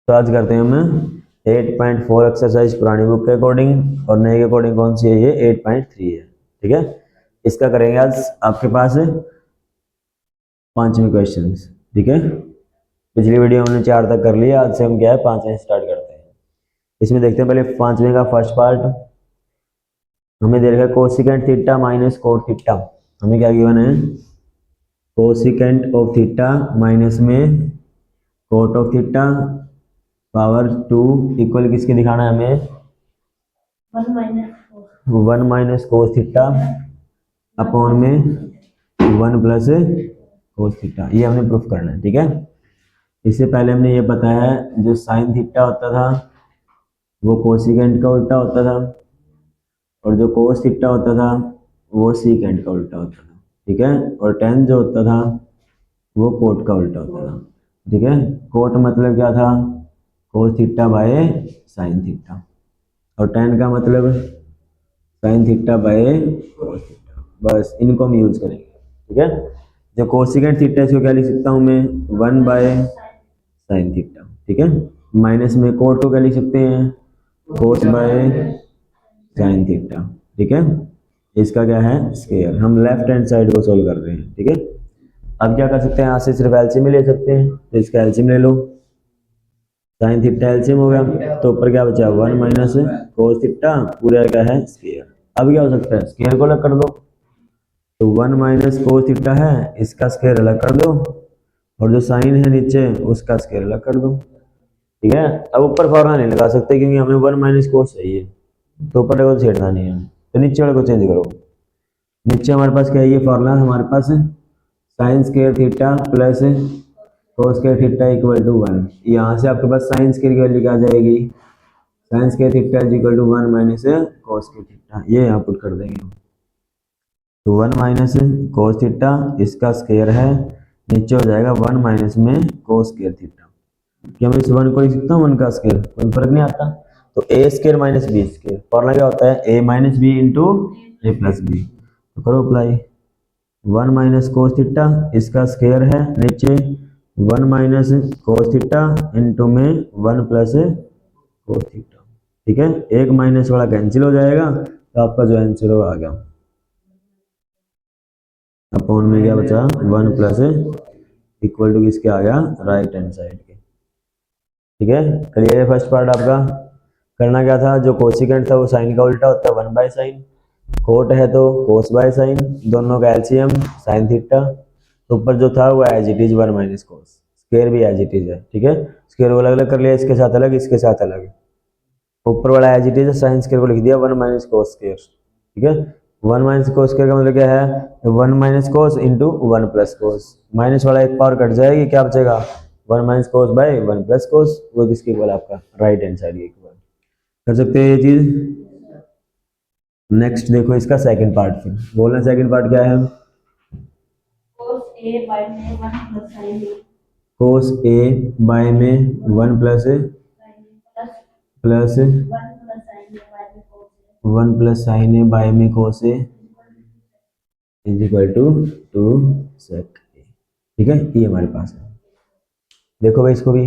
तो आज करते हैं हम 8.4 एक्सरसाइज पुरानी बुक के अकॉर्डिंग और नए के अकॉर्डिंग कौन सी है, ये 8.3 है। ठीक है, इसका करेंगे आज आपके पास 5वें क्वेश्चन। ठीक है, पिछली वीडियो हमने 4 तक कर लिया, आज से हम क्या है 5वें स्टार्ट करते हैं। इसमें देखते हैं पहले 5वें का फर्स्ट पार्ट। हमें दे रखा है cosecant theta minus cot theta. हमें क्या गिवन है, कोसिकेंट ऑफ थीटा माइनस में cot of theta power 2 equal किसके दिखाना है हमें, 1 माइनस कोस थीटा अपॉन में 1 प्लस कोस थीटा। ये हमने प्रूफ करना है। ठीक है, इससे पहले हमने ये बताया है जो साइन थीटा होता था वो कोसिकेंट का उल्टा होता था और जो कोस थीटा होता था वो सीकेंट का उल्टा होता था। ठीक है, और टेन जो होता था वो कोट का उल्टा होता था। ठीक है, कोट मतलब क्या था, cos theta by sine theta, और टेन का मतलब sine theta by cos theta. बस इनको हम यूज करेंगे। ठीक है, जो कोसिकेंट थीटा इसको क्या लिख सकता हूँ मैं, 1 बाय साइन थीटा। ठीक है, माइनस में कोट को क्या लिख सकते हैं, कोस बाय साइन थीटा। ठीक है, इसका क्या है स्क्वायर। हम लेफ्ट हैंड साइड को सोल्व कर रहे हैं। ठीक है, अब क्या कर सकते हैं, यहाँ से सिर्फ एलसीएम ले सकते हैं, तो इसका एलसीएम ले लो। साइन थीटा एलसीएम हो गया तो ऊपर क्या बचा, 1 माइनस कोस थीटा पूरा क्या है स्क्वायर। अब क्या हो सकता है, स्क्वायर को अलग कर दो, तो 1 माइनस कोस थीटा है इसका स्क्वायर अलग कर दो और जो साइन है नीचे उसका स्क्वायर अलग कर दो। ठीक है, अब ऊपर फॉर्मूला नहीं लगा सकते क्योंकि हमें 1 माइनस कोस चाहिए, तो ऊपर को छेड़ना नहीं है, तो नीचे वाले को चेंज करो। नीचे हमारे पास क्या है, ये फॉर्मूला हमारे पास sine square theta plus cos square theta equal to 1। यहाँ से आपके पास साइन स्क्वायर की वैल्यू क्या आ जाएगी, sine square theta is equal to 1 minus cos square theta. ये यहाँ पुट कर देंगे, तो 1 माइनस कोस थीटा इसका स्क्वायर है, नीचे हो जाएगा 1 माइनस में कोस स्क्वायर थीटा। क्या मैं इस 1 को लिख सकता हूँ 1 का स्क्वायर, कोई फर्क नहीं आता। तो A square minus B square, formula क्या होता है, A minus B into A plus B. तो करो अप्लाई, 1 माइनस कोस थीटा इसका स्क्वायर है, नीचे 1 माइनस कोस थीटा इंटू में 1 प्लस कोस थीटा। ठीक है, एक माइनस वाला कैंसिल हो जाएगा तो आपका जो आंसर हो आ गया, अपॉन में क्या बचा 1 प्लस इक्वल टू किसके आ गया, राइट हैंड साइड के। ठीक है, क्लियर है फर्स्ट पार्ट आपका। करना क्या था, जो कोसिकेंट था वो साइन का उल्टा होता है 1 बाय साइन, कोट है तो कोस बाय साइन, दोनों का एलसीएम साइन थीटा। तो ऊपर जो था वो as it is 1 minus cos, square भी एज इट इज है। ठीक है, स्क्वायर को अलग अलग कर लिया, इसके साथ अलग इसके साथ अलग, ऊपर वाला as it is sine square को लिख दिया 1 माइनस कोस स्क्वायर। ठीक है, 1 माइनस कोस स्क्वायर का मतलब क्या है, 1 minus cos into 1 plus cos, minus वाला एक पावर कट जाएगी, क्या बचेगा 1 minus cos by 1 plus cos, वो किसके इक्वल आपका राइट हैंड साइड के इक्वल। कर सकते हैं ये चीज। नेक्स्ट देखो इसका सेकंड पार्ट, फिर बोलना सेकंड पार्ट क्या है, कोस ए बाय में 1 plus plus 1 plus sine A by में कोस ए इज इक्वल टू 2 सेक ए। ठीक है, ये हमारे पास है। देखो भाई इसको भी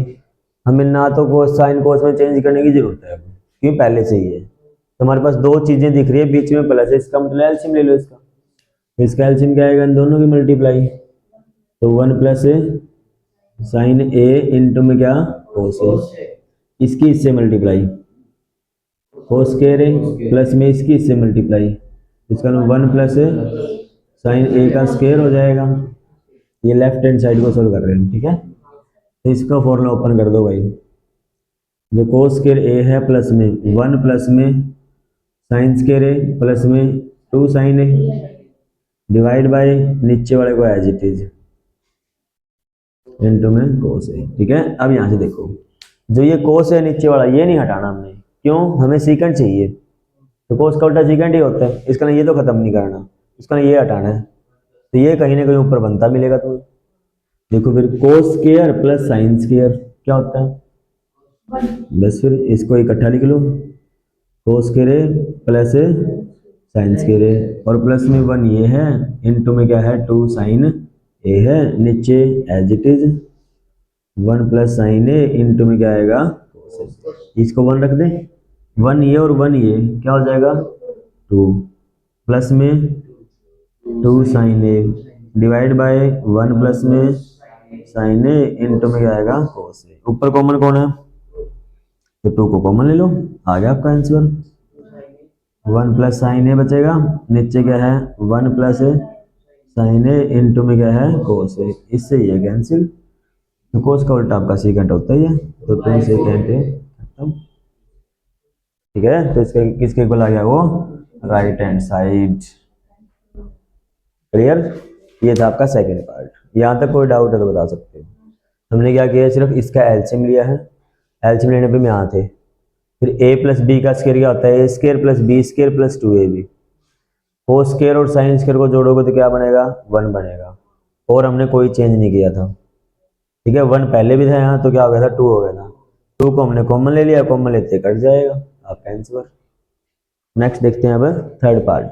हमें ना तो कोस साइन कोस में चेंज करने की जरूरत है क्योंकि पहले से ही है, तो हमारे पास दो चीजें दिख रही है बीच में प्लस है, इसका मतलब एलसीएम ले लो इसका। इसका एलसीएम क्या आएगा, इन दोनों की मल्टीप्लाई, तो 1 प्लस साइन ए इंटू में क्या कोस ए, इसकी इससे multiply, cos square A plus में इसकी इससे मल्टीप्लाई, इसका 1 प्लस साइन ए का स्क्वायर हो जाएगा। ये लेफ्ट हैंड साइड को सोल्व कर रहे हैं। ठीक है, तो इसका फॉर्मूला ओपन कर दो भाई, जो कोस स्क्वायर ए है प्लस में 1 प्लस में साइन स्क्वायर ए प्लस में 2 साइन ए डिवाइड बाय नीचे वाले को एज इट इज इनटू में कोस ए। ठीक है, अब यहां से देखो जो ये कोस है नीचे वाला ये नहीं हटाना हमने, क्यों, हमें सीकेंट चाहिए, तो कोस का उल्टा सीकेंट ही होता है, इसका ये तो खत्म नहीं करना, इसका ये हटाना है, तो ये कहीं ना कहीं ऊपर बनता मिलेगा तुम्हें। देखो फिर cos square plus sine square क्या होता है, बस फिर इसको इकट्ठा लिख लो, cos square plus sine square और प्लस में 1 ये है, इनटू में क्या है 2 साइन ए है, नीचे as it is 1 plus sine A into में क्या आएगा cos A। इसको 1 रख दें, 1 ये और 1 ये क्या हो जाएगा 2 प्लस में 2 sine A divide by 1 plus में साइन ए इंटू में क्या आएगा cos A। ऊपर कॉमन कौन है तो 2 को कॉमन ले लो, आ गया आपका आंसर। 1 प्लस साइन ए बचेगा, नीचे क्या है 1 प्लस साइन ए इंटू में क्या है cos A। इससे ये कैंसिल, तो कोस का उल्टा आपका सेकंड होता ही है, तो 2 सेकंड खत्म। ठीक है, तो इसका किसके इक्वल आ गया वो राइट हैंड साइड। क्लियर, ये था आपका सेकंड पार्ट। यहाँ तक कोई डाउट है तो बता सकते हो। हमने क्या किया, सिर्फ इसका एलसीएम लिया है, एलसीएम लेने पे हम यहाँ थे। फिर a प्लस बी का स्क्वायर क्या होता है A square plus B square plus 2ab। Cos square और साइन स्क्वायर को जोड़ोगे तो क्या बनेगा 1 बनेगा, और हमने कोई चेंज नहीं किया था। ठीक है, 1 पहले भी था यहाँ तो क्या हो गया था 2 हो गया था, 2 को हमने कॉमन ले लिया, कॉमन लेते कट जाएगा आपका आंसर। नेक्स्ट देखते हैं अब थर्ड पार्ट।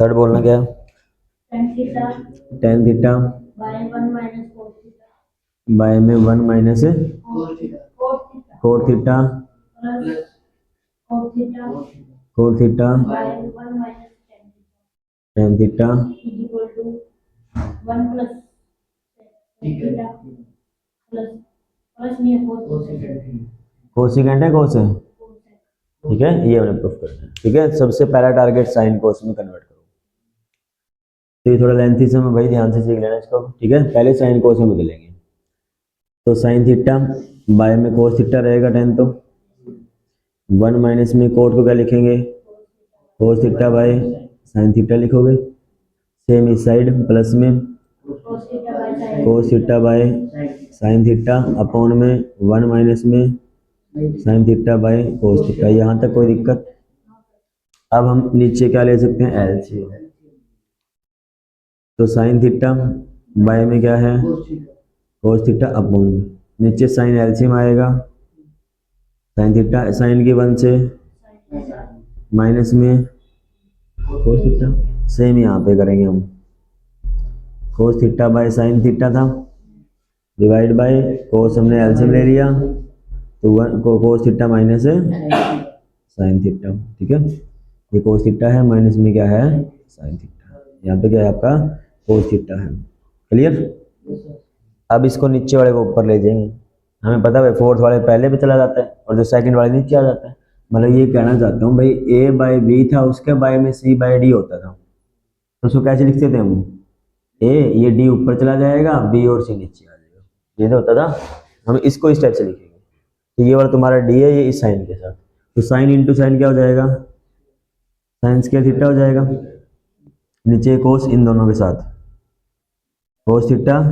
थर्ड बोलना क्या है, टेन थीटा बाय में 1 minus cot theta cot theta tan theta cosecant है कोस है। ठीक है, ये हमने प्रूफ करना है। ठीक है, सबसे पहला टारगेट साइन कोस में कन्वर्ट करो, तो ये थोड़ा लेंथी से मैं भाई ध्यान से सीख लेना इसको। ठीक है, पहले साइन कोस में बदलेंगे, तो साइन थीटा बाय में कोस थीटा रहेगा टेन, तो 1 माइनस में कोट को क्या लिखेंगे cos theta by sine theta लिखोगे। सेम इस साइड प्लस में cos theta by sine theta upon में 1 माइनस में sine theta by cos theta. यहाँ तक कोई दिक्कत। अब हम नीचे क्या ले सकते हैं एलसीएम, तो साइन थीटा बाय में क्या है कोस थीटा अपॉन में नीचे साइन एलसीएम आएगा, साइन थीटा साइन की 1 से माइनस में कोस थीटा, सेम यहाँ पे करेंगे हम, cos theta by sine theta था डिवाइड बाय कोस हमने एलसीएम ले लिया, तो 1 को कोस थीटा माइनस है साइन थीटा। ठीक है, ये कोस थीटा है, माइनस में क्या है साइन थीटा, यहाँ पे क्या है आपका कोस थीटा है। क्लियर, अब इसको नीचे वाले को ऊपर ले जाएंगे। हमें पता है फोर्थ वाले पहले पे चला जाता है और जो सेकंड वाले नीचे आ जाता है। मतलब ये कहना चाहता हूँ भाई ए बाय बी था, उसके बाय में सी बाय डी होता था, तो उसको कैसे लिखते थे हम ए, ये डी ऊपर चला जाएगा, बी और सी नीचे आ जाएगा, ये तो होता था। हम इसको इस टाइप से लिखेंगे, तो ये वाला तुम्हारा डी है, ये इस साइन के साथ, तो साइन इंटू साइन क्या हो जाएगा साइन स्क्वायर थीटा हो जाएगा, नीचे कोस इन दोनों के साथ कोस theta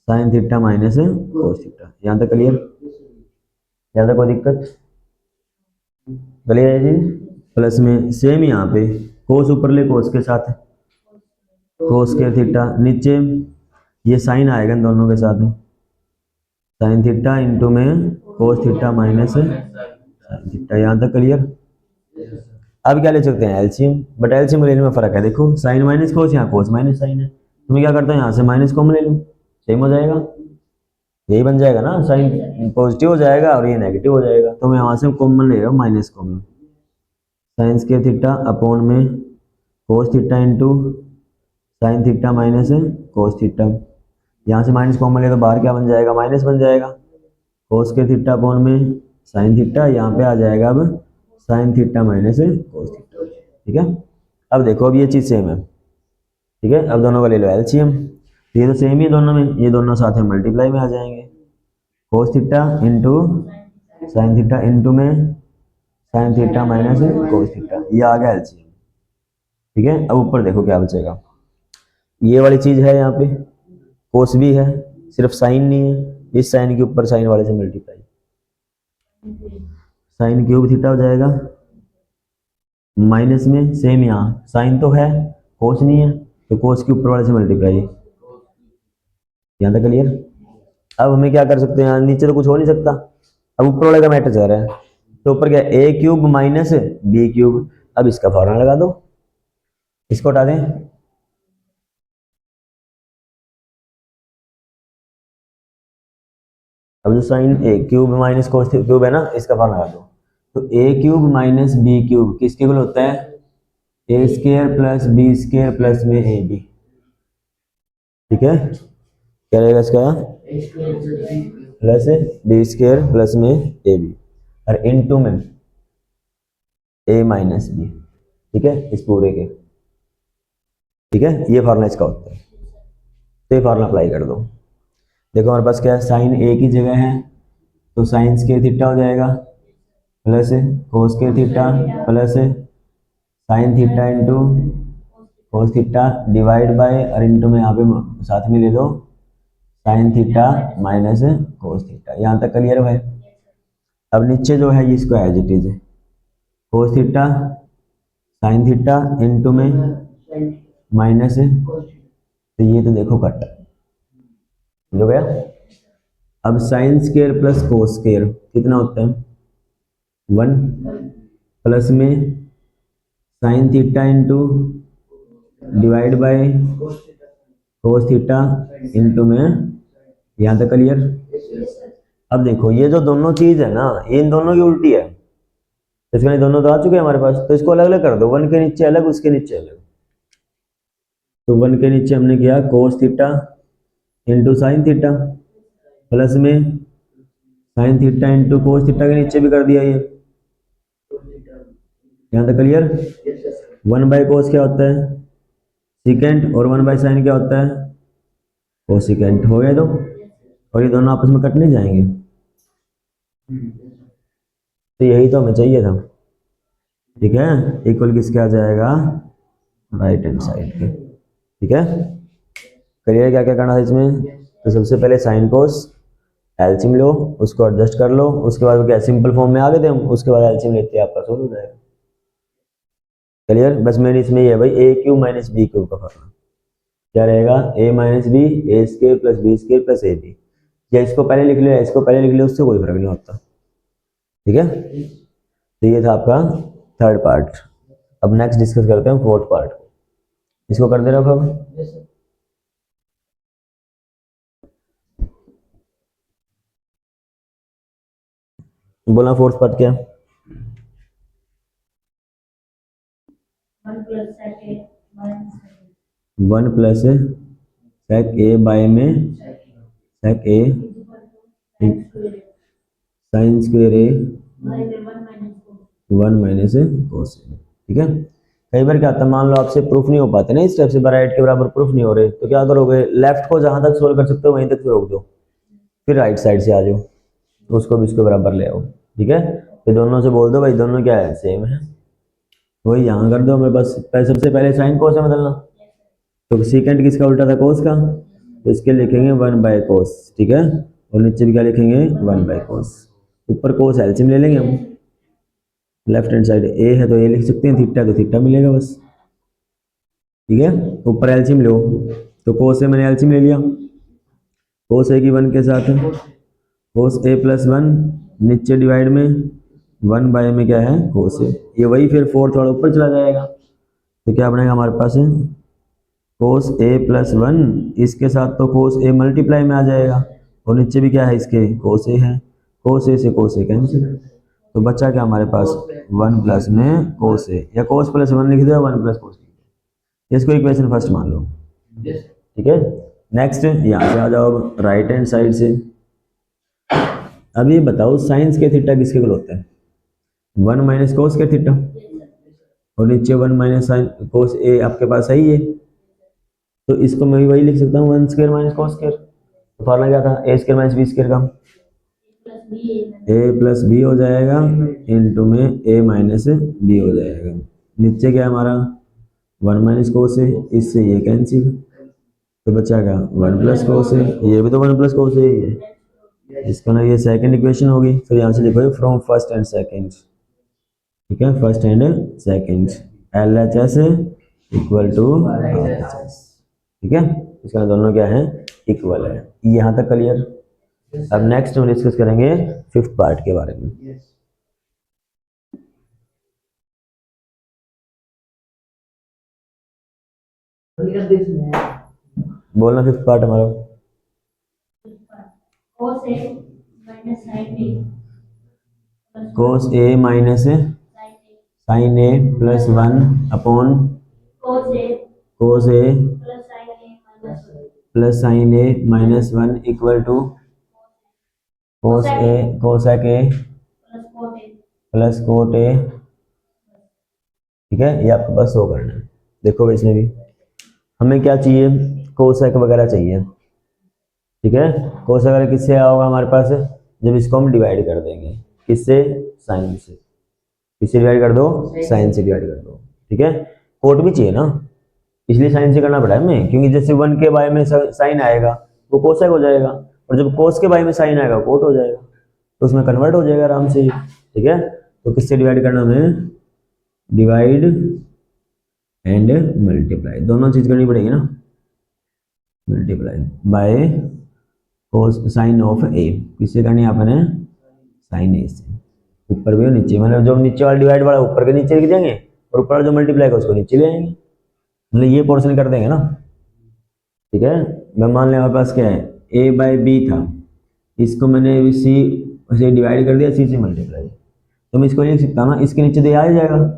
sine theta minus cos theta. यहाँ तक क्लियर, यहाँ तक कोई दिक्कत क्लियर है जी। प्लस में सेम यहाँ पे कोस ऊपर ले कोस के साथ कोस के थीटा, नीचे ये साइन आएगा इन दोनों के साथ साइन थीटा इंटू में cos theta minus sine theta. यहाँ तक क्लियर। अब क्या ले सकते हैं एलसीएम, बट एलसीएम लेने में फर्क है, देखो साइन माइनस कोस, यहाँ कोस माइनस साइन है, तो मैं क्या करता हूँ यहाँ से माइनस कॉमन ले लूँ, सेम हो जाएगा, यही बन जाएगा ना, साइन पॉजिटिव हो जाएगा और ये नेगेटिव हो जाएगा, तो मैं यहाँ से कॉमन ले रहा हूँ minus common, sine square theta upon में cos theta into sine theta minus cos theta. यहाँ से माइनस कॉमन ले तो बाहर क्या बन जाएगा माइनस बन जाएगा, कोस के थीटा अपॉन में साइन थीटा, यहाँ पे आ जाएगा अब sign theta minus cos theta. ठीक है, अब देखो अब ये चीज़ सेम है। ठीक है, अब दोनों का ले लो एलसीएम, ये तो सेम ही है दोनों में, ये दोनों साथ में मल्टीप्लाई में आ जाएंगे, cos theta into sine theta into में sine theta minus cos theta, ये आ गया एलसीएम। ठीक है, अब ऊपर देखो क्या बचेगा, ये वाली चीज़ है यहाँ पे कोस भी है, सिर्फ साइन नहीं है, इस साइन के ऊपर साइन वाले से मल्टीप्लाई, साइन क्यूब थीटा हो जाएगा माइनस में सेम यहाँ साइन तो है कोस नहीं है, तो कोस के ऊपर वाले से मल्टीप्लाई। यहाँ तक क्लियर। अब हमें क्या कर सकते हैं, यहाँ नीचे तो कुछ हो नहीं सकता, अब ऊपर वाले का मैटर चल रहा है, तो ऊपर क्या ए क्यूब माइनस बी क्यूब। अब इसका फॉर्मूला लगा दो, इसको हटा दें। अब जो sine A cube minus cos cube है ना, इसका फॉर्मूला लगा दो। तो A cube minus B cube किसके इक्वल होता है? A square plus B square plus में ए बी। ठीक है, क्या रहेगा इसका? प्लस बी स्क्वायर प्लस में ए बी और इनटू में ए माइनस बी। ठीक है, इस पूरे के। ठीक है, ये फॉर्मूला इसका होता है। तो ये फॉर्मूला अप्लाई कर दो। देखो हमारे पास क्या है, साइन ए की जगह है तो साइन स्क्वायर थीटा हो जाएगा plus cos square theta plus sine theta into cos theta divide by और इंटू में यहाँ पे साथ में ले लो sine theta minus cos theta. यहाँ तक क्लियर है? अब नीचे जो है इसको as it is cos theta sine theta into में माइनस, तो ये तो देखो कट हो गया। अब sine square plus cos square कितना होता है? 1 प्लस में sine theta into divide by cos theta into में। यहाँ तक क्लियर? अब देखो ये जो दोनों चीज है ना, ये इन दोनों की उल्टी है। इसके दोनों तो आ चुके हैं हमारे पास, तो इसको अलग अलग कर दो। 1 के नीचे अलग, उसके नीचे अलग। तो 1 के नीचे हमने किया cos theta into sine theta plus में sine theta into cos theta के नीचे भी कर दिया ये। यहाँ तक क्लियर? 1 बाय कोस क्या होता है? सिकेंट, और 1 बाय साइन क्या होता है? कोसिकेंट। हो गया तो, और ये दोनों आपस में कट नहीं जाएंगे। तो यही तो हमें चाहिए था। ठीक है, इक्वल किसके आ जाएगा? राइट हैंड साइड के। ठीक है, करिए क्या क्या करना है इसमें। तो सबसे पहले साइन कोस एलसीएम लो, उसको एडजस्ट कर लो। उसके बाद क्या सिंपल फॉर्म में आ गए थे हम, उसके बाद एलसीएम लेते हैं, आपका सोल्व हो जाएगा। क्लियर? बस मेरी इसमें ये है भाई, A cube minus B cube का फॉर्मूला क्या रहेगा? A minus B A square plus B square plus A B. या इसको पहले लिख लो या इसको पहले लिख लो, उससे कोई फर्क नहीं होता। ठीक है, तो ये था आपका थर्ड पार्ट। अब नेक्स्ट डिस्कस करते हैं फोर्थ पार्ट। इसको कर दे रखो अब। बोला फोर्थ पार्ट क्या? 1 प्लस सेक ए बाय में सेक ए साइन स्क्वायर ए 1 माइनस कोस ए। ठीक है, कई बार क्या होता है, मान लो आपसे प्रूफ नहीं हो पाते ना इस स्टेप से, राइट के बराबर प्रूफ नहीं हो रहे, तो क्या करोगे? लेफ्ट को जहां तक सोल्व कर सकते हो वहीं तक रोक दो, फिर राइट साइड से आ जाओ, तो उसको भी इसके बराबर ले आओ। ठीक है, तो दोनों से बोल दो भाई दोनों क्या है? सेम है। वही यहाँ कर दो हमें, बस सबसे पहले साइन कोस है बदलना। तो सीकेंट किसका उल्टा था? कोस का, तो इसके लिखेंगे 1 बाय कोस। ठीक है, और नीचे भी क्या लिखेंगे? 1 बाय कोस। ऊपर कोस एलसीएम ले लेंगे हम, लेफ्ट हैंड साइड ए है तो ए लिख सकते हैं, थीटा तो थीटा मिलेगा बस। ठीक है, ऊपर एलसीएम लो, तो कोस से मैंने एलसीएम ले लिया, कोस ए की 1 के साथ कोस ए प्लस 1, नीचे डिवाइड में 1 बाय में क्या है? कोस ए। ये वही फिर फोर्थ वाला ऊपर चला जाएगा, तो क्या बनेगा हमारे पास? कोस ए प्लस 1, इसके साथ तो कोस ए मल्टीप्लाई में आ जाएगा, और नीचे भी क्या है इसके? कोस ए है। कोस ए से कोस ए कैंसिल, तो बच्चा क्या हमारे पास? 1 प्लस में कोस ए, या कोस प्लस 1 लिख दो, 1 प्लस कोस लिख दो। इसको इक्वेशन फर्स्ट मान लो। ठीक है, नेक्स्ट यहाँ से आ जाओ राइट हैंड साइड से। अब ये बताओ साइंस के थीटा किसके इक्वल होता है? 1 माइनस कोस के थीटा, और नीचे 1 माइनस साइन कोस ए आपके पास है ही है, तो इसको मैं भी वही लिख सकता हूँ 1 स्क्वायर माइनस कोस स्क्वायर। तो फॉर्मूला क्या था? ए स्क्वायर माइनस बी स्क्वायर का, ए प्लस बी हो जाएगा इनटू में ए माइनस बी हो जाएगा। नीचे क्या है हमारा? 1 माइनस कोस है, इससे ये कैंसिल, तो बचा क्या? 1 प्लस कोस है। ये भी तो 1 प्लस कोस है, ये इसका ना ये सेकंड इक्वेशन होगी। फिर यहाँ से लिखो फ्रॉम फर्स्ट एंड सेकंड। ठीक है, first and second LHS equal to RHS। ठीक है, इसका दोनों क्या है? इक्वल है। यहाँ तक क्लियर? अब नेक्स्ट हम डिस्कस करेंगे फिफ्थ पार्ट के बारे में। बोलना फिफ्थ पार्ट हमारा cos a minus sine A plus 1 upon cos a plus sine A minus 1 equal to cosec a plus cot a। ठीक है, ये आपको बस शो करना है। देखो इसमें भी हमें क्या चाहिए, कोसेक वगैरह चाहिए। ठीक है, कोसेक वगैरह किससे आया होगा हमारे पास, जब इसको हम डिवाइड कर देंगे किससे, साइन से। किससे डिवाइड कर दो, साइन से डिवाइड कर दो। ठीक है, कोट भी चाहिए ना, इसलिए साइन से करना पड़ा है हमें, क्योंकि जैसे 1 के बाय में साइन आएगा वो कोसेक हो जाएगा, और जब कोस के बाय में साइन आएगा कोट हो जाएगा, तो उसमें कन्वर्ट हो जाएगा आराम से। ठीक है, तो किससे डिवाइड करना हमें, डिवाइड एंड मल्टीप्लाई, दोनों चीज करनी पड़ेगी ना। Multiply by cos sine of A, किससे करनी है आपने, साइन ए से। ऊपर भी और नीचे, मतलब जो नीचे वाला डिवाइड वाला ऊपर के नीचे लिख देंगे, और ऊपर जो मल्टीप्लाई का उसको नीचे ले आएंगे, मतलब ये पोर्शन कर देंगे ना। ठीक है, मैं मान लिया हमारे पास क्या है, ए बाय बी था, इसको मैंने सी से डिवाइड कर दिया, सी से मल्टीप्लाई, तो मैं इसको लिख सकता हूँ ना, इसके नीचे दे आ जाएगा,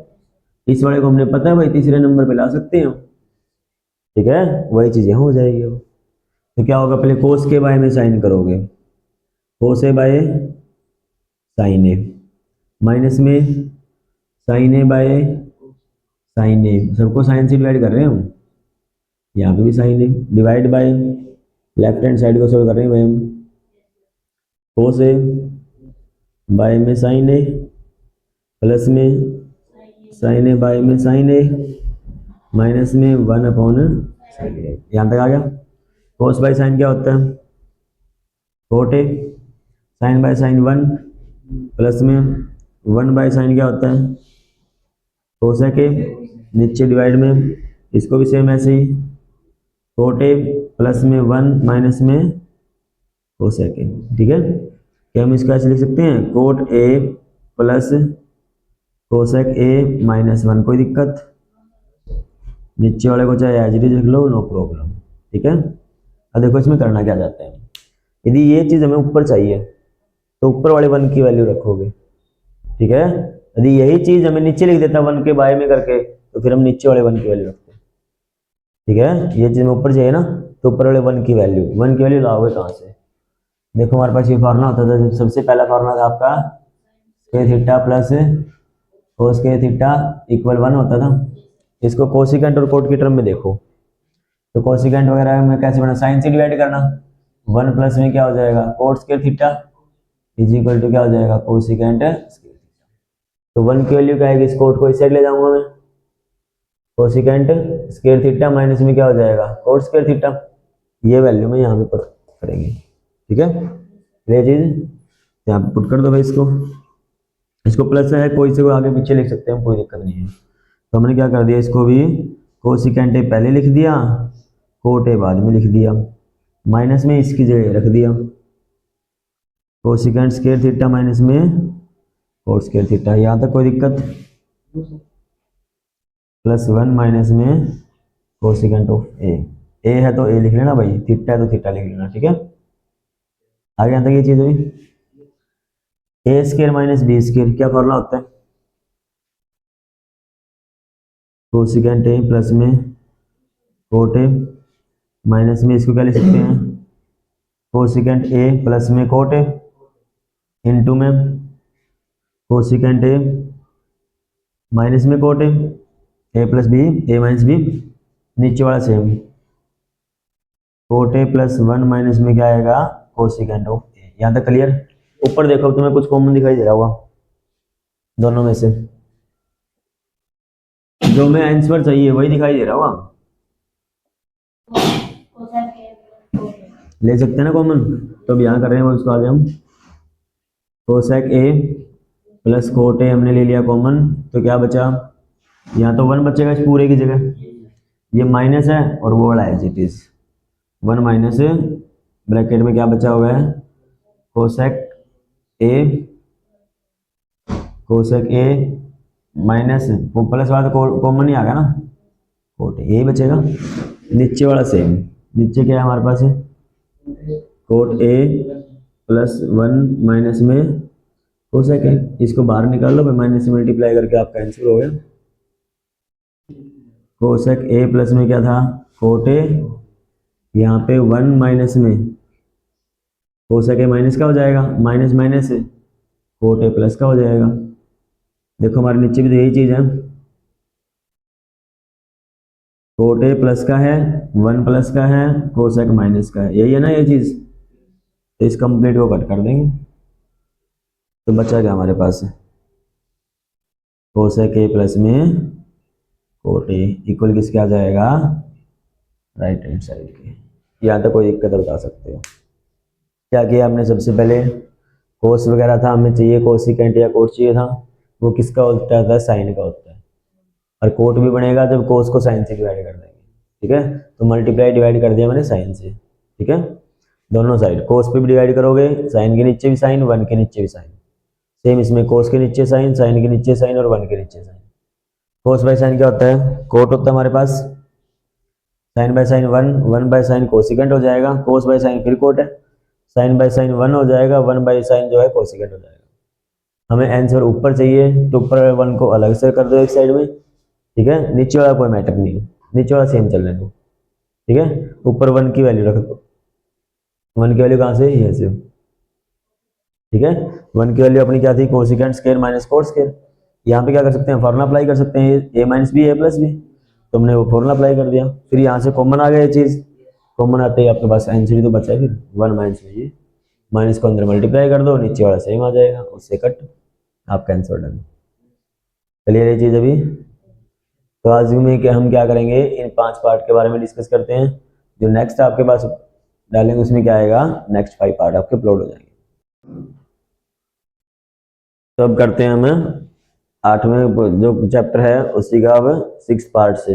इस वाले को हमने पता है भाई तीसरे नंबर पे ला सकते हैं। ठीक है, वही चीज यहाँ हो जाएगी। तो क्या होगा, पहले कोस के बाय में साइन करोगे, कोस A bye sine A, minus में साइन ए बाय साइन ए, सबको साइन से डिवाइड कर रहे हैं हम, यहाँ पे भी sine A, divide by left hand side को सोल्व कर रहे हैं भाई हम, कोस ए बाय में साइन ए प्लस में साइन ए बाय में साइन ए माइनस में 1 अपॉन साइन ए। यहाँ तक आ गया। कोस बाय साइन क्या होता है, cot A, sine by sine 1 plus में 1 बाय साइन क्या होता है, कोसेक ए, नीचे डिवाइड में इसको भी सेम ऐसे ही, कोट ए प्लस में 1 माइनस में कोसेक ए। ठीक है, क्या हम इसका ऐसे लिख सकते हैं, coat A plus cosec A minus 1, कोई दिक्कत, नीचे वाले को चाहे एज इट इज लिख लो, नो प्रॉब्लम। ठीक है, अब देखो इसमें करना क्या चाहते हैं, यदि ये चीज़ हमें ऊपर चाहिए तो ऊपर वाले 1 की वैल्यू रखोगे। ठीक है, यदि यही चीज़ हमें नीचे लिख देता 1 के बाय में करके, तो फिर हम नीचे वाले 1 की वैल्यू रखते हैं। ठीक है, ये चीज़ हमें ऊपर चाहिए ना, तो ऊपर वाले 1 की वैल्यू लाओगे कहाँ से, देखो हमारे पास ये फार्मूला होता था, सबसे पहला फार्मूला था आपका square theta plus cos square theta equal 1 होता था। इसको कोसिकेंट और कोट की टर्म में देखो, तो कोसिकेंट वगैरह में कैसे बना, साइन से डिवाइड करना, 1 प्लस में क्या हो जाएगा, cot square theta is equal to क्या हो जाएगा, कोसिकेंट स्क्वायर थीटा। तो 1 की वैल्यू क्या आएगी, इस कोट को इस साइड ले जाऊंगा मैं, कोसिकेंट स्क्वायर थीटा माइनस में क्या हो जाएगा, कोट स्क्वायर थीटा, ये वैल्यू में यहाँ पे पुट करेंगे। ठीक है, ये चीज यहाँ पे पुट कर दो भाई, इसको प्लस है, कोई से कोई आगे पीछे लिख सकते हैं, कोई दिक्कत नहीं है। तो हमने क्या कर दिया, इसको भी कोसिकेंट ए पहले लिख दिया, कोट ए बाद में लिख दिया, माइनस में इसकी जगह रख दिया, कोसिकेंट स्क्वायर थीटा माइनस में कोट स्क्वायर थीटा, यहाँ तक कोई दिक्कत, प्लस 1 माइनस में कोसिकेंट ऑफ ए है तो ए लिख लेना भाई, थीटा है तो थीटा लिख लेना। ठीक है, आगे यहाँ तक ये चीज हुई। A square minus B square क्या फॉर्मूला होता है, कोसिकेंट ए प्लस में कोट ए माइनस में इसको क्या लिख सकते हैं, कोसिकेंट ए प्लस में कोट ए इंटू में कोसिकेंट ए माइनस में cot A plus B, A minus B, नीचे वाला same, cot A plus 1 minus में क्या आएगा, कोसिकेंट ऑफ ए। यहाँ तक क्लियर। ऊपर देखो तुम्हें कुछ कॉमन दिखाई दे रहा होगा दोनों में से, जो हमें आंसर चाहिए वही दिखाई दे रहा होगा, ले सकते हैं ना कॉमन, तो अब यहाँ कर रहे हैं उसको आगे हम, cosec A plus cot A हमने ले लिया कॉमन, तो क्या बचा, यहाँ तो 1 बचेगा इस पूरे की जगह, ये माइनस है और वो वाला as it is 1 minus bracket में क्या बचा हुआ है, cosec A, cosec A minus plus वाला तो कॉमन ही आ गया ना, कोट ए बचेगा। नीचे वाला सेम, नीचे क्या है हमारे पास है, cot A plus one minus में कोसेक ए, इसको बाहर निकाल लो, माइनस से मल्टीप्लाई करके आपका आंसर हो गया। कोसेक ए प्लस में क्या था, कोट ए, यहाँ पे वन माइनस में कोसेक ए माइनस का हो जाएगा, minus minus cot A plus का हो जाएगा। देखो हमारे नीचे भी तो यही चीज है, कोट ए प्लस का है, वन प्लस का है, कोसेक माइनस का है, यही है ना ये चीज। तो इस कंप्लीट को कट कर देंगे, तो बचा क्या हमारे पास, कोसेक ए प्लस में कोट ए इक्वल किसके आ जाएगा, राइट हैंड साइड के। यहाँ तक कोई दिक्कत बता सकते हो। क्या किया हमने, सबसे पहले कोस वगैरह था, हमें चाहिए कोसिकेंट या कोट चाहिए था, वो किसका होता है, साइन का होता है। और कोट भी बनेगा जब कोस को साइन से डिवाइड कर देंगे, ठीक है। तो मल्टीप्लाई डिवाइड कर दिया मैंने साइन से, ठीक है। दोनों साइड कोस पे भी डिवाइड करोगे, साइन के नीचे भी साइन, वन के नीचे भी साइन, सेम इसमें कोस के नीचे साइन, साइन के नीचे साइन और वन के नीचे साइन। कोस बाय साइन क्या होता है, कोट होता है हमारे पास, sine by sine one, one by sine cosecant हो जाएगा, कोस बाय साइन फिर कोट है, साइन बाय साइन वन हो जाएगा, वन बाय साइन जो है कोसिकेंट हो जाएगा। हमें आंसर ऊपर चाहिए तो ऊपर वन को अलग से कर दो एक साइड में, ठीक है। नीचे वाला कोई मैटर नहीं है, नीचे वाला सेम चलने दो, ठीक है। ऊपर वन की वैल्यू रख दो, वन की वैल्यू कहाँ से, ये से, ठीक है। वन की वैल्यू अपनी क्या थी, cosecant square minus cot square. यहाँ पे क्या कर सकते हैं, फॉर्मूला अप्लाई कर सकते हैं, ए माइनस बी ए प्लस बी, तो हमने वो फॉर्मूला अप्लाई कर दिया। फिर यहाँ से कॉमन आ गया ये चीज, कॉमन आते ही आपके पास आंसर ही तो बचा है, फिर वन माइनस में ये माइनस को अंदर मल्टीप्लाई कर दो, नीचे वाला सेम आ जाएगा, उससे कट, आपका आंसर डन। क्लियर ये चीज अभी। तो आज में कि हम क्या करेंगे, इन 5 पार्ट के बारे में डिस्कस करते हैं। जो नेक्स्ट आपके पास डालेंगे उसमें क्या आएगा, नेक्स्ट 5 पार्ट आपके अपलोड हो जाएंगे। तो अब करते हैं हम 8वें जो चैप्टर है उसी का अब 6 पार्ट से।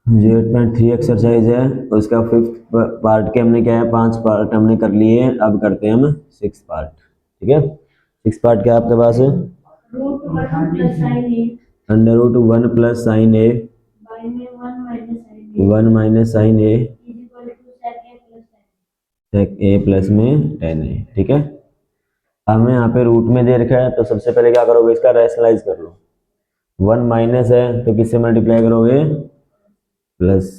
8.3 एक्सरसाइज है, उसका 5th पार्ट के हमने क्या है, 5 पार्ट हमने कर लिए। अब करते हैं हम 6 पार्ट, ठीक है। 6 पार्ट क्या आपके पास है, under root one plus sine A, one minus sine A, sec A plus में टेन ए, ठीक है। हमें यहाँ पे रूट में दे रखा है, तो सबसे पहले क्या करोगे, इसका रैशनलाइज कर लो। वन माइनस है तो किससे मल्टीप्लाई करोगे, plus,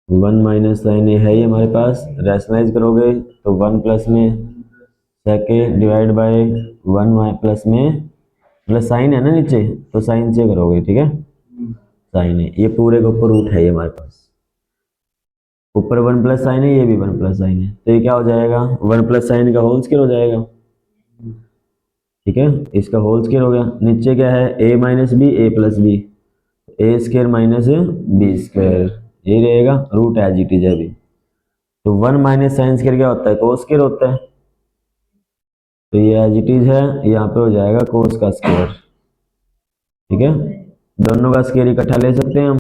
one minus sine A है ये हमारे पास, रैशनलाइज करोगे तो वन प्लस में sec A divide by one plus में, प्लस साइन है ना नीचे, तो साइन से करोगे, ठीक है। साइन है, ये पूरे के ऊपर रूट है ये हमारे पास, ऊपर वन प्लस साइन है, ये भी वन प्लस साइन है, तो ये क्या हो जाएगा, वन प्लस साइन का होल स्क्वायर हो जाएगा, ठीक है। इसका होल स्क्वायर हो गया। नीचे क्या है, A minus B A plus B, A square minus B square, ये रहेगा, रूट एज इट इज है अभी। तो वन माइनस साइन स्क्वायर क्या होता है, कोस स्क्वायर होता है, तो ये एज इट इज है, यहाँ पे हो जाएगा कोस का स्क्वायर, ठीक है। दोनों का स्क्वायर इकट्ठा ले सकते हैं हम,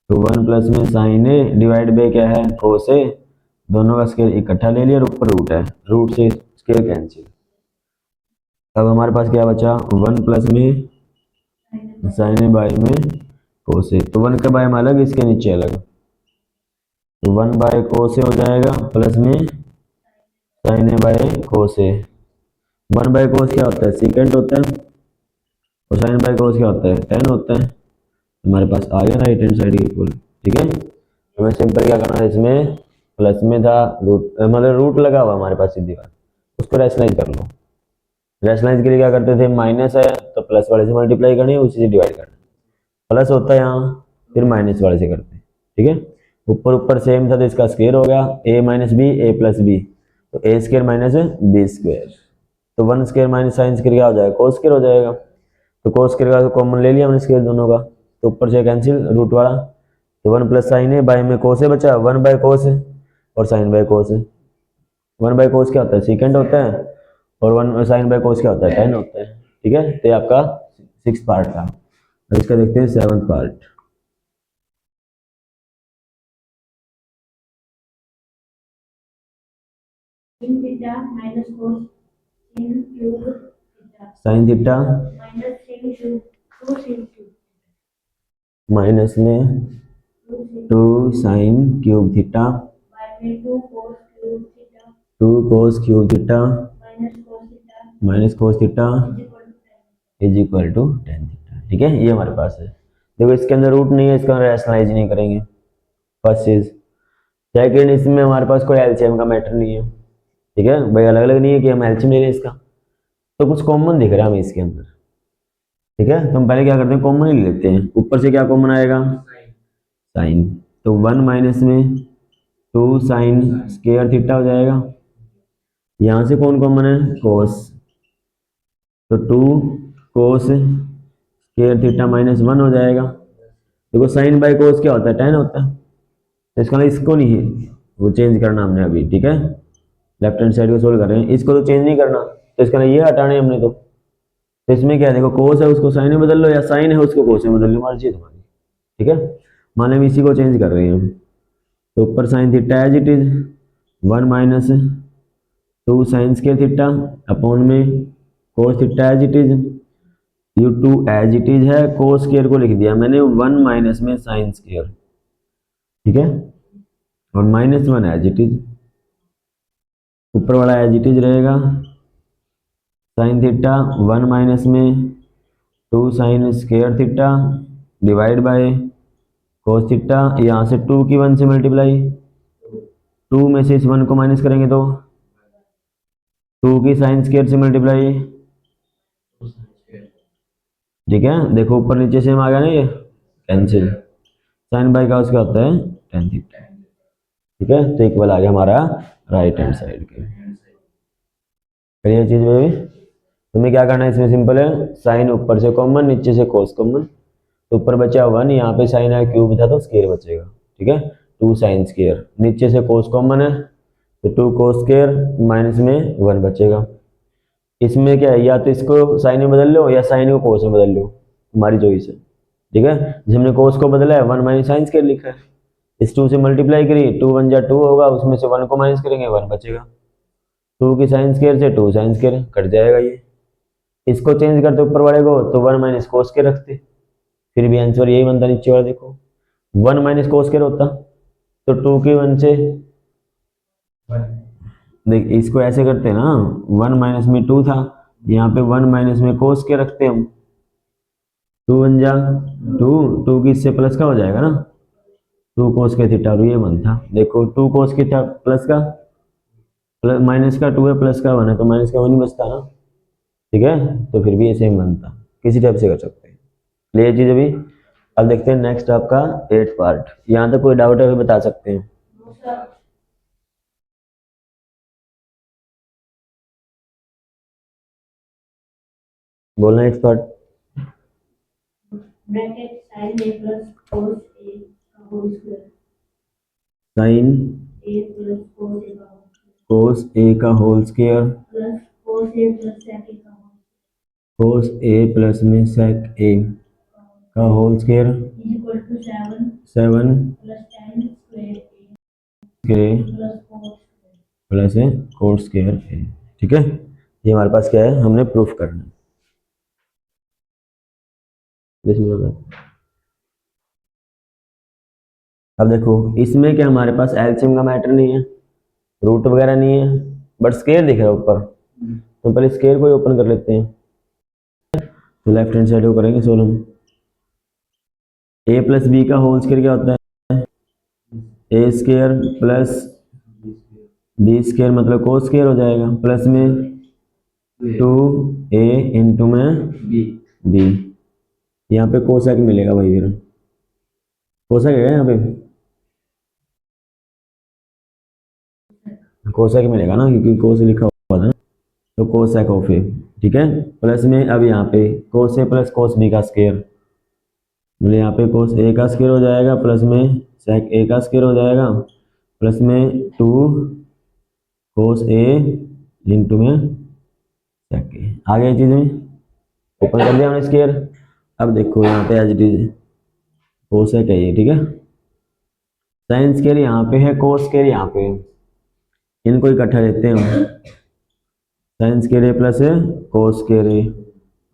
तो वन प्लस में साइन ए डिवाइड बाय क्या है, कोस ए, दोनों का स्क्वायर इकट्ठा ले लिया और ऊपर रूट है, रूट से स्क्वायर कैंसिल। अब हमारे पास क्या बचा, वन प्लस में साइन ए बाय में कोस ए, तो वन का बाय में अलग, इसके नीचे अलग, तो वन बाय कोस ए हो जाएगा, प्लस में sine A by cos A. One by cos क्या होता है, सीकेंट होता है, और साइन बाय कोस क्या होता है, टेन होता है। हमारे पास आ गया राइट हैंड साइड इक्वल, ठीक है। तो हमें सिंपल क्या करना है, इसमें प्लस में था रूट, मतलब रूट लगा हुआ हमारे पास सीधी बात, उसको रैशनलाइज कर लो। रैशनलाइज के लिए क्या करते थे, माइनस है तो प्लस वाले से मल्टीप्लाई करनी है, उसी से डिवाइड करना, प्लस होता है यहाँ, फिर माइनस वाले से करते हैं, ठीक है। ऊपर ऊपर सेम था तो इसका स्क्वायर हो गया, ए माइनस बी ए प्लस बी, तो A square minus B square, तो one square minus sign square क्या हो जाएगा, कोस स्क्वायर हो जाएगा। तो कोस स्क्वायर का कॉमन ले लिया हमने स्क्वायर दोनों का, तो ऊपर से कैंसिल रूट वाला, तो वन प्लस साइन है बाय में कोस है बचा, वन बाय कोस है और साइन बाय कोस है। वन बाय कोस क्या होता है, सीकेंट होता है, और वन साइन बाय कोस क्या होता है, टेन होता है, ठीक है। तो ये आपका 6 पार्ट था। अब इसका देखते हैं 7th part. sin theta minus cos sin cube theta sine theta minus sin cube 2 sin cube minus में 2 sin 2 sine cube theta by में 2 cos cube theta 2 cos cube theta minus cos theta is equal to tan theta. ठीक है, ये हमारे पास है। देखो इसके अंदर रूट नहीं है, इसका रैशनलाइज नहीं करेंगे, फर्स्ट चीज। सेकेंड, इसमें हमारे पास कोई एलसीएम का मैटर नहीं है। ठीक है भाई, अलग अलग नहीं है कि हम एलसीएम ले लें इसका, तो कुछ कॉमन दिख रहा है हमें इसके अंदर। ठीक है, तो हम पहले क्या करते हैं, कॉमन ही ले लेते हैं। ऊपर से क्या कॉमन आएगा, साइन। तो 1 माइनस में 2 साइन स्क्वायर थीटा हो जाएगा। यहाँ से कौन कॉमन है, कोस। तो 2 कोस स्क्वायर थीटा माइनस 1 हो जाएगा। देखो साइन बाई कोस क्या होता है, tan होता है। तो इसका मतलब इसको नहीं है वो चेंज करना हमने अभी। ठीक है, लेफ्ट हैंड साइड को सोल्व कर रहे हैं, इसको तो चेंज नहीं करना, तो इसका मतलब ये हटाने हमने तो इसमें क्या है, देखो कोस है उसको साइन में बदल लो, या साइन है उसको कोस में बदल लो, मर्जी है तुम्हारी। ठीक है, मान लो हम इसी को चेंज कर रहे हैं। तो ऊपर sine theta as it is 1 minus 2 sine square theta upon में cos theta as it is. यू 2 एज इट इज है, कोस स्क्वायर को लिख दिया मैंने 1 माइनस में साइन स्क्वायर। ठीक है, और माइनस 1 एज इट इज, ऊपर वाला एज इट इज रहेगा। साइन थीटा 1 माइनस में 2 sine square theta divide by cos theta. यहाँ से 2 की 1 से मल्टीप्लाई, 2 में से इस 1 को माइनस करेंगे तो 2 की साइन स्क्वायर से मल्टीप्लाई। ठीक है, देखो ऊपर नीचे सेम आ गया ना, ये कैंसिल। साइन बाई का उसका होता है टेन थीटा। ठीक है, तो इक्वल आ गया हमारा राइट हैंड साइड के। ये चीज में तुम्हें क्या करना है, इसमें सिंपल है, साइन ऊपर से कॉमन, नीचे से कोस कॉमन। तो ऊपर बचा 1, यहाँ पे साइन है क्यूब था तो स्क्वायर बचेगा। ठीक है, 2 साइन स्क्वायर, नीचे से कोस कॉमन है तो 2 कोस स्क्वायर माइनस में 1 बचेगा। इसमें क्या है, या तो इसको साइन में बदल लो या साइन को कोस में बदल लो, तुम्हारी चॉइस है। ठीक है, जैसे हमने कोस को बदला है 1 माइनस साइन स्क्वायर लिखा है, इस 2 से मल्टीप्लाई करिए, 2 1 जा 2 होगा, उसमें से 1 को माइनस करेंगे 1 बचेगा। 2 की साइन स्क्वायर से 2 साइन स्क्वायर कट जाएगा ये। इसको चेंज करते ऊपर वाले को तो 1 माइनस कोस स्क्वायर रखते, फिर भी आंसर यही बनता। नीचे वाला देखो 1 माइनस कोस स्क्वायर होता तो 2 की 1 से, देख इसको ऐसे करते हैं ना, 1 माइनस में 2 था, यहाँ पे 1 माइनस में कोस स्क्वायर रखते हम, 2 1 जा 2, 2 की इससे प्लस का हो जाएगा ना, 2 कोस के थीटा, ये बनता। देखो 2 कोस के थीटा प्लस का, प्लस माइनस का 2 है, प्लस का 1 है, तो माइनस का 1 ही बचता ना। ठीक है, तो फिर भी ऐसे ही बनता, किसी टाइप से कर सकते हैं। ये चीज अभी। अब देखते हैं नेक्स्ट आपका 8 पार्ट। यहाँ तक कोई डाउट है तो बता सकते हैं। बोलना 8 part. Bracket sin a plus cos a का whole square sine a plus cos a का कोस ए का whole square plus cos a plus sec a का कोस ए प्लस में सेक ए का whole square equal to 7 7 plus 10 square a के plus cos plus cot square A. ठीक है, ये हमारे पास क्या है, हमने प्रूफ करना है। अब देखो इसमें क्या हमारे पास एलसीएम का मैटर नहीं है, रूट वगैरह नहीं है, बट स्क्वायर दिख रहा है ऊपर, तो पहले स्क्वायर को ओपन कर लेते हैं। तो लेफ्ट हैंड साइड को करेंगे सोल्व हम। ए प्लस बी का होल स्क्वायर क्या होता है, A square plus B square मतलब कोस स्क्वायर हो जाएगा, प्लस में 2a इंटू में बी। यहाँ पे कोसेक मिलेगा भाई, फिर कोसेक है यहाँ पे, कोसेक मिलेगा ना, क्योंकि कोस लिखा हुआ था, तो कोसेक ऑफ ए। ठीक है, प्लस में अब यहाँ पे कोस ए प्लस कोस बी का स्क्वायर, मतलब यहाँ पे कोस ए का स्क्वायर हो जाएगा, प्लस में सेक ए का स्क्वायर हो जाएगा, प्लस में 2 कोस ए इंटू में सेक ए। आगे चीज में ओपन कर दिया हमने स्क्वायर। अब देखो यहाँ पे एज इट इज कोसेक है ये। ठीक है, साइन स्क्वायर यहाँ पे है, कोस स्क्वायर यहाँ पे है। इनको इकट्ठा लेते हैं हम, sine square A plus cos square A,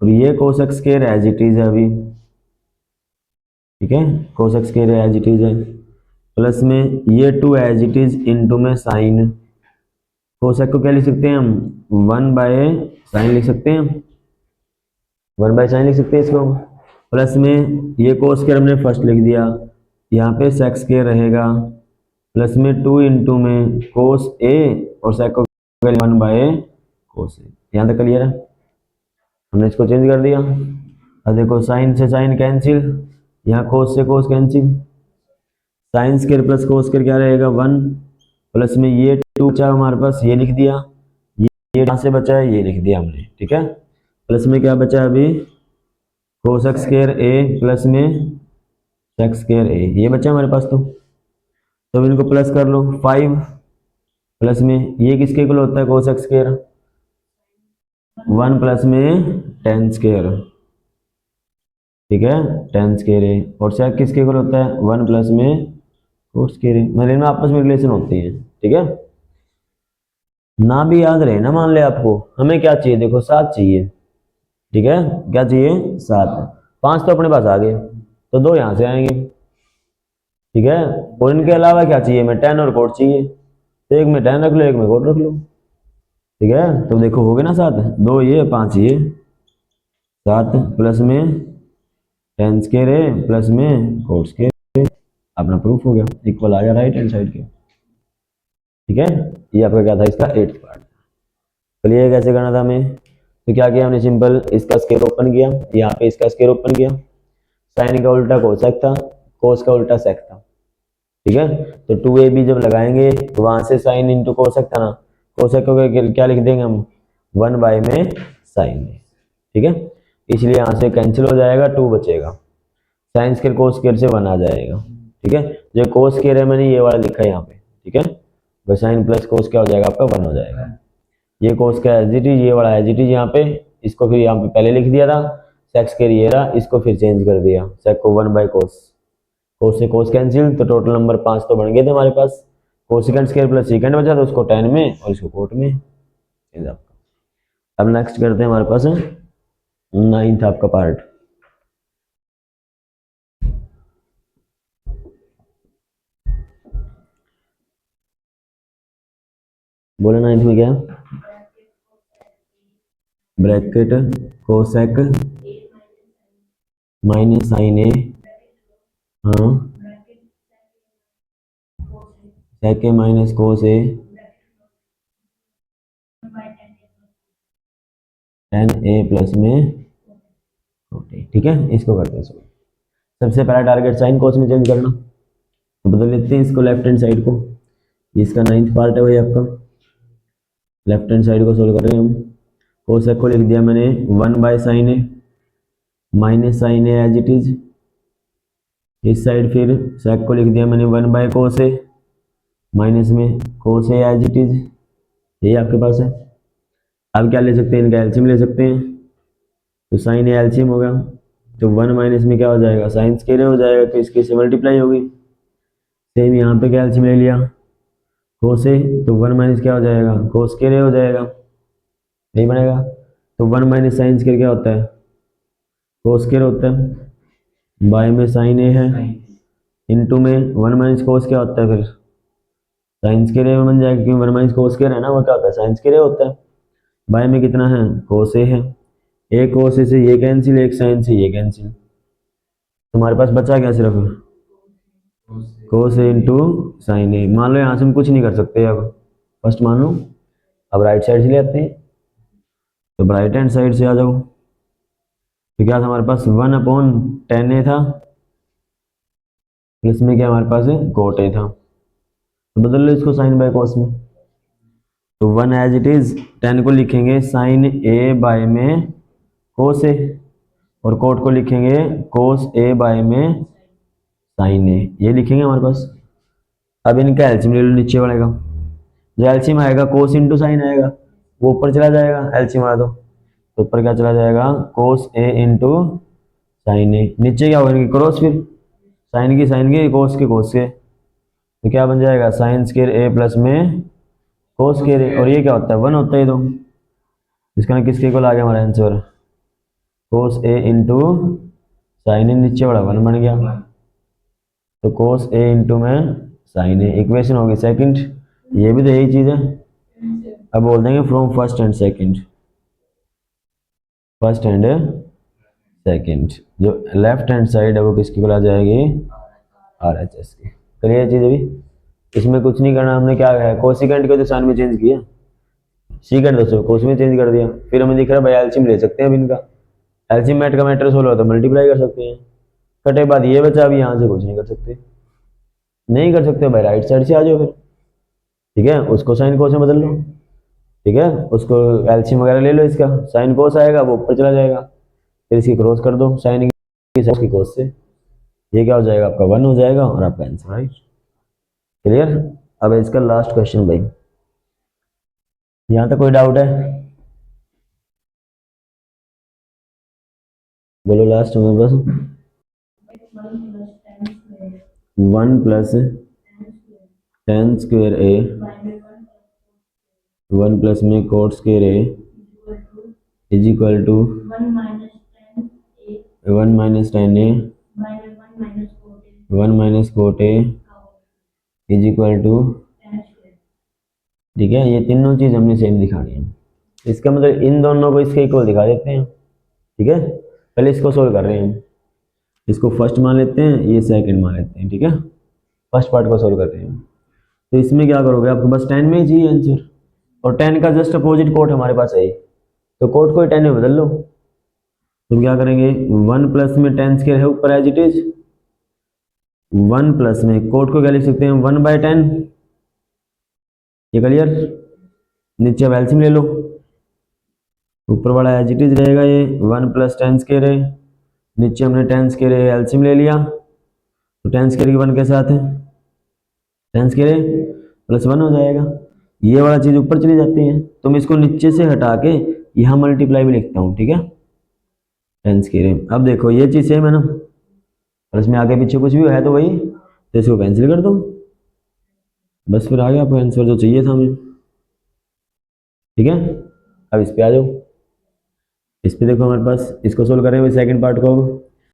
और ये cosec square as it is है अभी, ठीक है, cosec square as it is है, प्लस में ये 2 एज इट इज इनटू में साइन, कोसेक को क्या लिख सकते हैं हम, 1 बाय साइन लिख सकते हैं, 1 बाय साइन लिख सकते हैं इसको, प्लस में ये कोस स्क्वायर हमने फर्स्ट लिख दिया, यहाँ पे सेक स्क्वायर रहेगा, प्लस में 2 इंटू में कोस ए और सेक को 1 बाय कोस ए। यहाँ तक क्लियर है, हमने इसको चेंज कर दिया। अब देखो साइन से साइन कैंसिल, यहाँ कोस से cos cancel, sign square plus cos square क्या रहेगा 1, प्लस में ये 2 बचा हमारे पास, ये लिख दिया, ये कहाँ से बचा है, ये लिख दिया हमने, ठीक है, प्लस में क्या बचा अभी, कोसेक स्क्वायर ए प्लस में सेक स्क्वायर ए, ये बचा हमारे पास। तो इनको प्लस कर लो, 5 प्लस में ये किसके इक्वल होता है, कोसेक स्क्वायर 1 प्लस में टेन स्क्वायर, ठीक है, टेन स्क्वायर ए, और सेक किसके इक्वल होता है 1 प्लस में कोस स्क्वायर ए, मतलब इनमें आपस में रिलेशन होती है, ठीक है। ना भी याद रहे ना, मान ले आपको हमें क्या चाहिए, देखो 7 चाहिए, ठीक है, क्या चाहिए 7, 5 तो अपने पास आ गए, तो 2 यहाँ से आएंगे, ठीक है, और इनके अलावा क्या चाहिए, मैं 10 और कोट चाहिए, तो एक में 10 रख लो, एक में कोट रख लो, ठीक है, तो देखो हो गए ना 7, 2 ये 5 ये, 7 प्लस में 10 स्क्वायर है प्लस में कोट स्क्वायर, अपना प्रूफ हो गया, इक्वल आ गया राइट हैंड साइड के, ठीक है। ये आपका क्या था, इसका 8th पार्ट। चलिए कैसे करना था हमें, तो क्या किया हमने, सिंपल इसका स्क्वायर ओपन किया, यहाँ पे इसका स्क्वायर ओपन किया, साइन का उल्टा कोसेक था, कोस का उल्टा सेक था, ठीक है, तो 2ab जब लगाएंगे तो वहां से साइन इंटू कोसेक था ना, कोसेक को क्या लिख देंगे हम, 1 बाय में साइन, ठीक है, इसलिए यहाँ से कैंसिल हो जाएगा, 2 बचेगा, साइन स्क्वायर कोस स्क्वायर से 1 आ जाएगा, ठीक है, जो कोस स्क्वायर है मैंने ये वाला लिखा है यहाँ पे, ठीक है, बस साइन प्लस कोस क्या हो जाएगा आपका 1 हो जाएगा, ये कोस का एज इट इज, ये वाला एज इट इज यहाँ पे, इसको फिर यहाँ पे पहले लिख दिया था, सेक स्क्वायर ये रहा, इसको फिर चेंज कर दिया, सेक को 1 बाय कोस, कोस से कोस कैंसिल, तो टोटल नंबर 5 तो बन गए थे हमारे पास, कोसेकेंड स्क्वायर प्लस सेकेंड बचा, तो उसको 10 में और इसको कोट में, अब नेक्स्ट करते हैं हमारे पास 9th आपका पार्ट, बोले 9th में क्या, ब्रैकेट कोसेक माइनस साइन ए, हाँ, सेक ए माइनस कोस ए, 10a प्लस में, ठीक है, इसको करते हैं सबसे पहला टारगेट साइन कोस में चेंज करना, तो बदल लेते हैं इसको लेफ्ट हैंड साइड को, इसका 9th पार्ट है भाई आपका, लेफ्ट हैंड साइड को सोल्व कर रहे हैं हम, कोसेक को लिख दिया मैंने 1 by sine A minus sine A as it is, इस साइड फिर सेक को लिख दिया मैंने 1 बाय कोस ए माइनस में कोस ए एज इट इज, यही आपके पास है। अब क्या ले सकते हैं, इनका एलसीएम ले सकते हैं, तो साइन ए एलसीएम होगा, तो 1 माइनस में क्या हो जाएगा, साइन स्क्वायर हो जाएगा, तो इसकी से मल्टीप्लाई होगी, सेम यहाँ पे क्या एलसीएम ले लिया, कोस ए, तो 1 माइनस क्या हो जाएगा, कोस स्क्वायर हो जाएगा, नहीं बनेगा, तो 1 माइनस साइन स्क्वायर क्या होता है, कोस स्क्वायर होता है, बाय में साइन ए है, इनटू में 1 माइनस कोस क्या होता है, फिर साइन स्क्वायर में बन जाएगा, क्योंकि 1 माइनस कोस स्क्वायर है ना, वो क्या होता है, साइन स्क्वायर होता है, बाय में कितना है, कोस ए है, एक कोस ए से ये कैंसिल, एक साइन से ये कैंसिल, तुम्हारे पास बचा क्या, सिर्फ कोस ए इंटू साइन ए। मान लो यहाँ से हम कुछ नहीं कर सकते, अब फर्स्ट मान लो, अब राइट साइड से ले आते हैं, तो राइट हैंड साइड से आ जाओ, तो क्या था हमारे पास 1/10a था, इसमें क्या हमारे पास है कोट ए था, तो बदल लो इसको साइन बाय कोस में, तो 1 एज इट इज, 10 को लिखेंगे साइन ए बाय में कोस ए, और कोट को लिखेंगे कोस ए बाय में साइन ए, ये लिखेंगे हमारे पास। अब इनका एलसीएम ले लो नीचे वाले का, जो एलसीएम आएगा कोस इंटू साइन आएगा, वो ऊपर चला जाएगा, एलसीएम आ तो ऊपर क्या चला जाएगा, कोस ए इंटू साइन ए, नीचे क्या होगा इनकी क्रॉस, फिर साइन की साइन के, कोस के कोस के, तो क्या बन जाएगा, साइन स्क्वायर ए प्लस में कोस के रे, और ये क्या होता है 1 होता है, तो इसका ना किसके इक्वल आ गया हमारा आंसर, कोस ए इंटू साइन ए, नीचे वाला 1 बन गया, तो कोस ए इंटू में साइन ए, इक्वेशन होगी सेकंड, ये भी तो यही चीज़ है। अब बोल देंगे from first and second, first and second, जो लेफ्ट हैंड साइड है वो किसकी इक्वल आ जाएगी, आर एच एस की। क्लियर चीज़ अभी, इसमें कुछ नहीं करना, हमने क्या है कोसिकेंट को तो साइन में चेंज किया, सीकेंट दोस्तों कोस में चेंज कर दिया, फिर हमें दिख रहा है भाई एलसीएम ले सकते हैं अब इनका, एलसीएम मेट का मैटर सोल्व होता है मल्टीप्लाई कर सकते हैं, कटे बाद ये बचा, अभी यहाँ से कुछ नहीं कर सकते, नहीं कर सकते भाई राइट साइड से आ जाओ फिर, ठीक है, उसको साइन कोस में बदल लो, ठीक है, उसको एलसीएम वगैरह ले लो, इसका साइन कोस आएगा वो ऊपर चला जाएगा, फिर इसकी क्रॉस कर दो साइन की कोस से, ये क्या हो जाएगा आपका 1 हो जाएगा और आपका आंसर राइट। क्लियर। अब इसका लास्ट क्वेश्चन भाई, यहाँ तक कोई डाउट है, बोलो लास्ट में बस। 1 plus tan square A, 1 plus में cot square A is equal to 1 minus tan A 1 minus cot A is equal to, ठीक है, ये तीनों चीज़ हमने सेम दिखानी है, इसका मतलब इन दोनों को इसके इक्वल दिखा देते हैं, ठीक है, पहले इसको सोल्व कर रहे हैं, इसको फर्स्ट मान लेते हैं, ये सेकंड मान लेते हैं, ठीक है, फर्स्ट पार्ट को सोल्व करते हैं, तो इसमें क्या करोगे, आपको बस 10 में ही चाहिए आंसर, और 10 का जस्ट अपोजिट कोट हमारे पास है, तो कोट को 10 में बदल लो, तो क्या करेंगे 1 प्लस में टेन स्क्वायर है ऊपर एज इट इज, 1 प्लस में कोट को क्या लिख सकते हैं 1/10, ये क्लियर, नीचे अब एलसीएम ले लो, ऊपर वाला एज इट इज रहेगा, ये 1 प्लस टेन स्क्वायर है, नीचे हमने टेन स्क्वायर है एलसीएम ले लिया, तो टेन स्क्वायर की 1 के साथ है, टेन स्क्वायर प्लस 1 हो जाएगा, ये वाला चीज़ ऊपर चली जाती है, तो मैं इसको नीचे से हटा के यहाँ मल्टीप्लाई भी लिखता हूँ, ठीक है, टेन स्क्वायर। अब देखो ये चीज़ सेम है ना, और इसमें आगे पीछे कुछ भी है तो वही, तो इसको कैंसिल कर दो, बस फिर आ गया आपको आंसर जो चाहिए था हमें, ठीक है। अब इस पे आ जाओ, इस पे देखो हमारे पास, इसको सोल्व करेंगे सेकंड पार्ट को,